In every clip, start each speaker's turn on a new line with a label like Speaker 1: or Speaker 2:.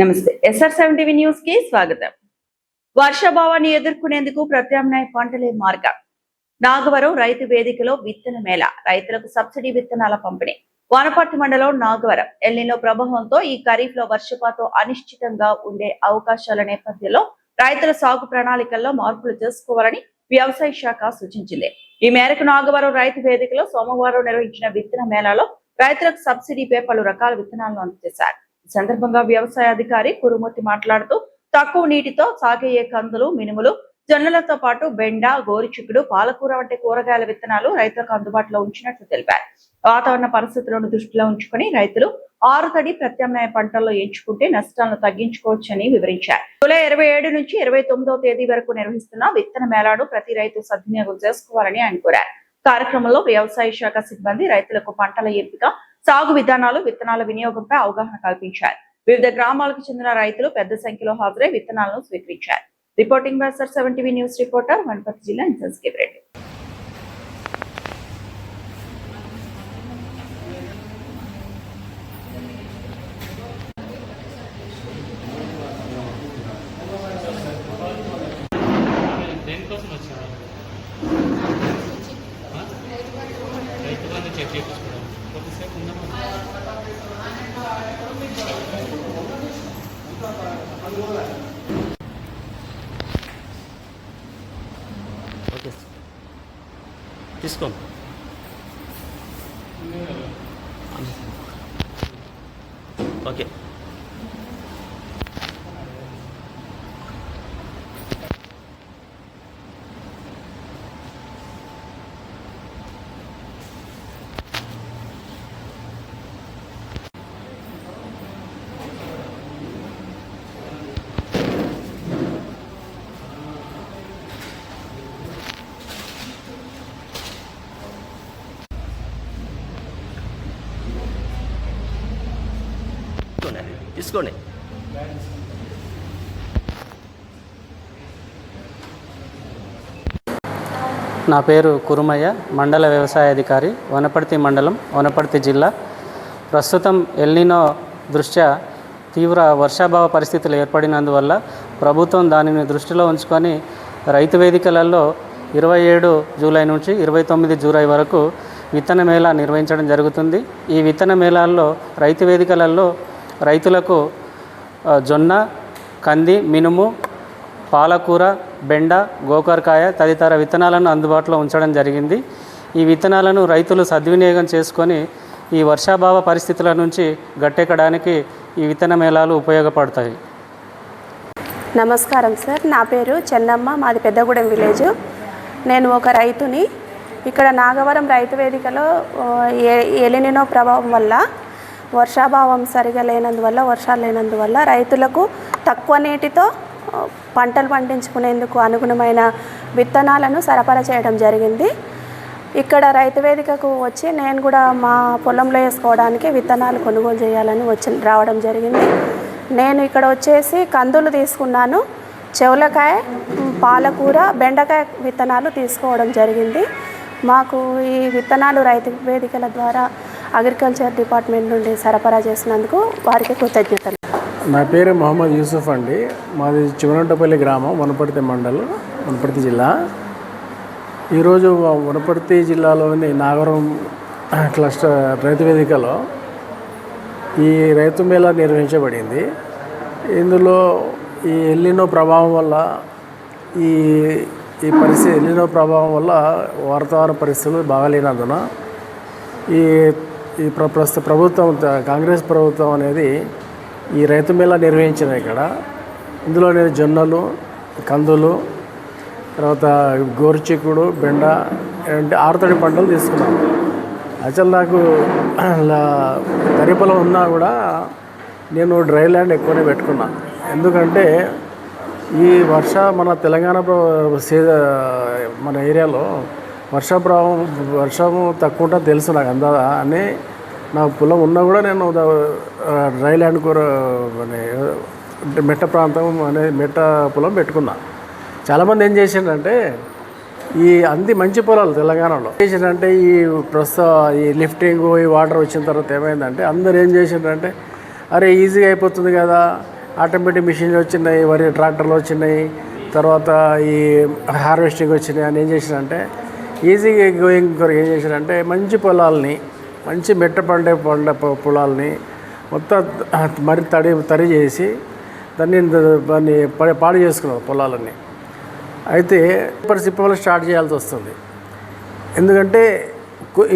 Speaker 1: నమస్తే SR7 TV news కి స్వాగతం. వర్షాభావాన్ని ఎదుర్కొనేందుకు ప్రత్యామ్నాయ పంటలే మార్గం. నాగవరం రైతు వేదికలో విత్తన మేళ, రైతులకు సబ్సిడీ విత్తనాల పంపిణీ. వనపర్తి మండలం నాగవరం ఎల్నినో ప్రభావంతో ఈ ఖరీఫ్ లో వర్షపాతం అనిశ్చితంగా ఉండే అవకాశాల నేపథ్యంలో రైతుల సాగు ప్రణాళికల్లో మార్పులు చేసుకోవాలని వ్యవసాయ శాఖ సూచించింది. ఈ మేరకు నాగవరం రైతు వేదికలో సోమవారం నిర్వహించిన విత్తన మేళాలో రైతులకు సబ్సిడీపై పలు రకాల విత్తనాలను అందజేశారు. ఈ సందర్భంగా వ్యవసాయ అధికారి కురుమూర్తి మాట్లాడుతూ తక్కువ నీటితో సాగయ్యే కందులు, మినుములు, జొన్నలతో పాటు బెండ, గోరుచిక్కుడు, పాలకూర వంటి కూరగాయల విత్తనాలు రైతులకు అందుబాటులో ఉంచినట్లు తెలిపారు. వాతావరణ పరిస్థితులను దృష్టిలో ఉంచుకుని రైతులు ఆరుతడి ప్రత్యామ్నాయ పంటల్లో ఎంచుకుంటే నష్టాలను తగ్గించుకోవచ్చని వివరించారు. జూలై 27 నుంచి 29వ తేదీ వరకు నిర్వహిస్తున్న విత్తన మేళాను ప్రతి రైతు సద్వినియోగం చేసుకోవాలని ఆయన కోరారు. కార్యక్రమంలో వ్యవసాయ శాఖ సిబ్బంది రైతులకు పంటల ఎంపిక, సాగు విధానాలు, విత్తనాల వినియోగంపై అవగాహన కల్పించారు. వివిధ గ్రామాలకు చెందిన రైతులు పెద్ద సంఖ్యలో హాజరై విత్తనాలను స్వీకరించారు. Reporting by SR7 TV news reporter Wanaparthy జిల్లా ఇన్ఛార్జ్ రెడ్డి.
Speaker 2: ఓకే తీసుకోండి. ఓకే తీసుకోండి.
Speaker 3: నా పేరు కురుమయ్య, మండల వ్యవసాయ అధికారి, వనపర్తి మండలం, వనపర్తి జిల్లా. ప్రస్తుతం ఎల్నినో దృష్ట్యా తీవ్ర వర్షాభావ పరిస్థితులు ఏర్పడినందువల్ల ప్రభుత్వం దానిని దృష్టిలో ఉంచుకొని రైతు వేదికలలో 27 జూలై నుంచి 29 జూలై వరకు విత్తన మేళా నిర్వహించడం జరుగుతుంది. ఈ విత్తన మేళాల్లో రైతు వేదికలలో రైతులకు జొన్న, కంది, మినుము, పాలకూర, బెండ, గోకరకాయ తదితర విత్తనాలను అందుబాటులో ఉంచడం జరిగింది. ఈ విత్తనాలను రైతులు సద్వినియోగం చేసుకొని ఈ వర్షాభావ పరిస్థితుల నుంచి గట్టెక్కడానికి ఈ విత్తన మేళాలు ఉపయోగపడతాయి.
Speaker 4: నమస్కారం సార్, నా పేరు చెన్నమ్మ, మాది పెద్దగూడెం విలేజ్. నేను ఒక రైతుని. ఇక్కడ నాగవరం రైతు వేదికలో ఎలినినో ప్రభావం వల్ల వర్షాభావం సరిగా లేనందువల్ల, వర్షాలు లేనందువల్ల రైతులకు తక్కువ నీటితో పంటలు పండించుకునేందుకు అనుగుణమైన విత్తనాలను సరఫరా చేయడం జరిగింది. ఇక్కడ రైతు వేదికకు వచ్చి నేను కూడా మా పొలంలో వేసుకోవడానికి విత్తనాలు కొనుగోలు చేయాలని రావడం జరిగింది. నేను ఇక్కడ వచ్చేసి కందులు తీసుకున్నాను, చెవులకాయ, పాలకూర, బెండకాయ విత్తనాలు తీసుకోవడం జరిగింది. మాకు ఈ విత్తనాలు రైతు వేదికల ద్వారా అగ్రికల్చర్ డిపార్ట్మెంట్ నుండి సరఫరా చేసినందుకు వారికి కృతజ్ఞతలు.
Speaker 5: నా పేరు మొహమ్మద్ యూసుఫ్ అండి. మాది చివరంటపల్లి గ్రామం, వనపర్తి మండలం, వనపర్తి జిల్లా. ఈరోజు వనపర్తి జిల్లాలోని నాగవరం క్లస్టర్ రైతు వేదికలో ఈ రైతు మేళా నిర్వహించబడింది. ఇందులో ఈ ఎల్నినో ప్రభావం వల్ల ఈ పరిస్థితి ఎల్నినో ప్రభావం వల్ల వాతావరణ పరిస్థితులు బాగాలేనందున ఈ ప్రస్తుత ప్రభుత్వం, కాంగ్రెస్ ప్రభుత్వం అనేది ఈ రైతు మేళా నిర్వహించిన ఇక్కడ. ఇందులో నేను జొన్నలు, కందులు, తర్వాత గోరుచిక్కుడు, బెండ అంటే ఆరుతడి పంటలు తీసుకున్నాను. అసలు నాకు తరి పొలం ఉన్నా కూడా నేను డ్రై ల్యాండ్ ఎక్కువనే పెట్టుకున్నా. ఎందుకంటే ఈ మన తెలంగాణ మన ఏరియాలో వర్షము తక్కువ ఉంటుంది తెలుసు నాకు అని. నా పొలం ఉన్నా కూడా నేను డ్రై ల్యాండ్ మెట్ట ప్రాంతం మెట్ట పొలం పెట్టుకున్నా. చాలామంది ఏం చేసిండ్రంటే ఈ మంచి పొలాలు తెలంగాణలో చేసిండ్రంటే ఈ లిఫ్టింగ్, ఈ వాటర్ వచ్చిన తర్వాత ఏమైందంటే అందరు ఏం చేసిండ్రంటే అరే ఈజీగా అయిపోతుంది కదా, ఆటోమేటిక్ మిషన్లు వచ్చినాయి, వరి ట్రాక్టర్లు వచ్చినాయి, తర్వాత ఈ హార్వెస్టింగ్ వచ్చినాయి అని ఏం చేశారంటే ఈజీగా గోయింగ్ కొరకు ఏం చేశారంటే మంచి పొలాలని, మంచి మెట్ట పండే పొలాలని మొత్తం మరి తడి చేసి దాన్ని పాడు చేసుకున్నారు పొలాలన్నీ. అయితే సిప్పలు స్టార్ట్ చేయాల్సి వస్తుంది. ఎందుకంటే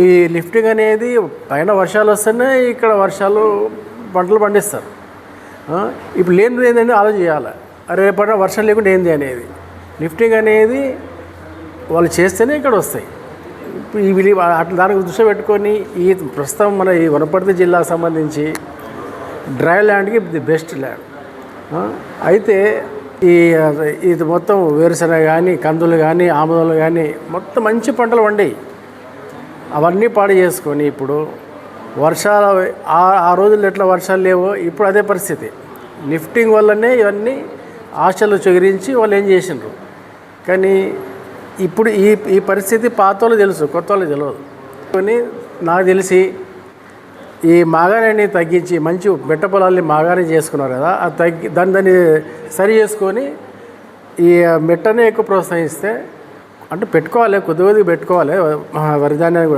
Speaker 5: ఈ లిఫ్టింగ్ అనేది పైన వర్షాలు వస్తేనే ఇక్కడ పంటలు పండిస్తారు. ఇప్పుడు లేనిది ఏంటంటే ఆలోచన చేయాలి, రేపటి వర్షం లేకుండా ఏంది అనేది. లిఫ్టింగ్ అనేది వాళ్ళు చేస్తేనే ఇక్కడ వస్తాయి. ఇవి దానికి దృష్టి పెట్టుకొని ఈ ప్రస్తుతం మన ఈ వనపర్తి జిల్లాకు సంబంధించి డ్రై ల్యాండ్కి ది బెస్ట్ ల్యాండ్. అయితే ఇది మొత్తం వేరుశనగ కానీ, కందులు కానీ, ఆముదాలు కానీ మొత్తం మంచి పంటలు పండాయి. అవన్నీ పాడు చేసుకొని ఇప్పుడు వర్షాలు ఆ రోజుల్లో ఎట్లా వర్షాలు లేవో ఇప్పుడు అదే పరిస్థితి. లిఫ్టింగ్ వల్లనే ఇవన్నీ ఆశలు చెగిరించి వాళ్ళు ఏం చేసిండ్రు. కానీ ఇప్పుడు ఈ పరిస్థితి పాత వాళ్ళు తెలుసు, కొత్త వాళ్ళు తెలియదు. కానీ నాకు తెలిసి ఈ మాగాణిని తగ్గించి మంచి మెట్ట పొలాల్ని మాగాణి చేసుకున్నారు కదా, అది దాన్ని సరి చేసుకొని ఈ మెట్టనే ఎక్కువ ప్రోత్సహిస్తే, అంటే పెట్టుకోవాలి, కొద్ది కొద్దిగా పెట్టుకోవాలి వరిధాన్యాన్ని.